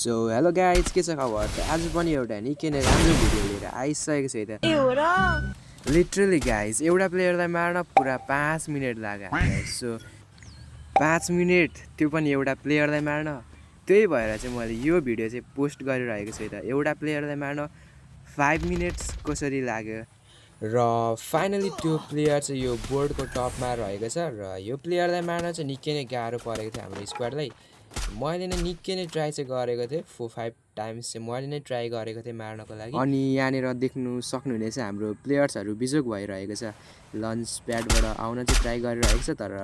So hello guys के छ खबर त आज पनि एउटा निकै नै राम्रो भिडियो लिएर आइसकेको छु त लिटरली गाइज एउटा प्लेयरलाई मार्न पुरा 5 मिनट लाग्यो सो 5 मिनट त्यो पनि एउटा प्लेयरलाई मार्न त्यही भएर चाहिँ मैले यो भिडियो चाहिँ पोस्ट गरिरहेको छु त एउटा प्लेयरलाई मार्न 5 मिनट्स कसरी लाग्यो र फाइनली त्यो प्लेयर चाहिँ यो बोर्डको टपमा रहेको छ र यो प्लेयरलाई मार्न चाहिँ निकै नै गाह्रो परेको थियो हाम्रो स्क्वाडलाई मैले नै निकै नै ट्राई चाहिँ गरेको थिएँ 4-5 टाइम्स चाहिँ मैले नै ट्राई गरेको थिएँ मार्नको लागि अनि यहाँनिर देख्नु सक्नुहुनेछ हाम्रो प्लेयर्सहरू बिजोग भइरहेको छ लन्च प्याडबाट आउन चाहिँ ट्राई गरिरहेको छ तर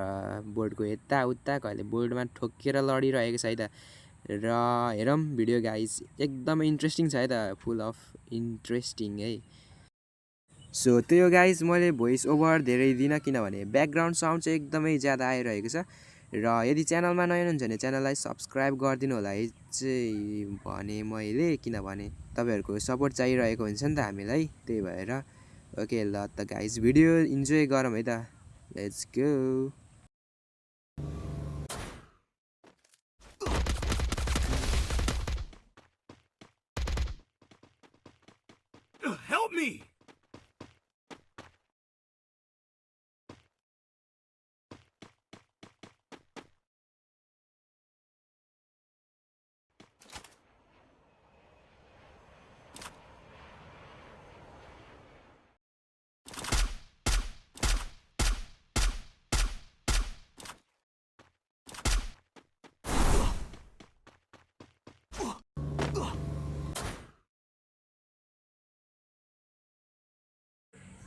बोर्डको यताउता कहिले बोर्डमा ठोकेर लडिरहेको छ है त र हेरौँ भिडियो गाइज एकदमै इन्ट्रेस्टिङ छ है त फुल अफ इन्ट्रेस्टिङ है सो त्यो गाइज मैले भोइस ओभर धेरै दिनँ किनभने ब्याकग्राउन्ड साउन्ड चाहिँ एकदमै ज्यादा आइरहेको छ र यदि च्यानलमा नयाँ हुनुहुन्छ भने च्यानललाई सब्सक्राइब गरिदिनु होला है चाहिँ भने मैले किनभने तपाईँहरूको सपोर्ट चाहिरहेको हुन्छ नि त हामीलाई त्यही भएर ओके ल त गाइज भिडियो इन्जोय गरौँ है त लेट्स गो Help me!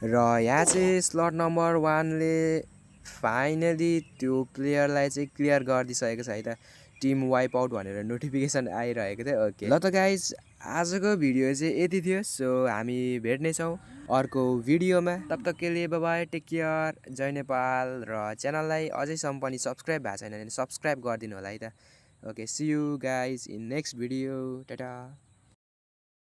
र यहाँ चाहिँ स्लट नम्बर 1 ले फाइनली त्यो प्लेयरलाई चाहिँ क्लियर गरिदिइसकेको छ है त टिम वाइप आउट भनेर नोटिफिकेसन आइरहेको थियो ओके ल त गाइज आजको भिडियो चाहिँ यति थियो सो हामी भेट्नेछौँ अर्को भिडियोमा तबतकके लिए बाइ टेक केयर जय नेपाल र च्यानललाई अझैसम्म पनि सब्सक्राइब भएको छैन भने सब्सक्राइब गरिदिनु होला है त okay see you guys in next video Tata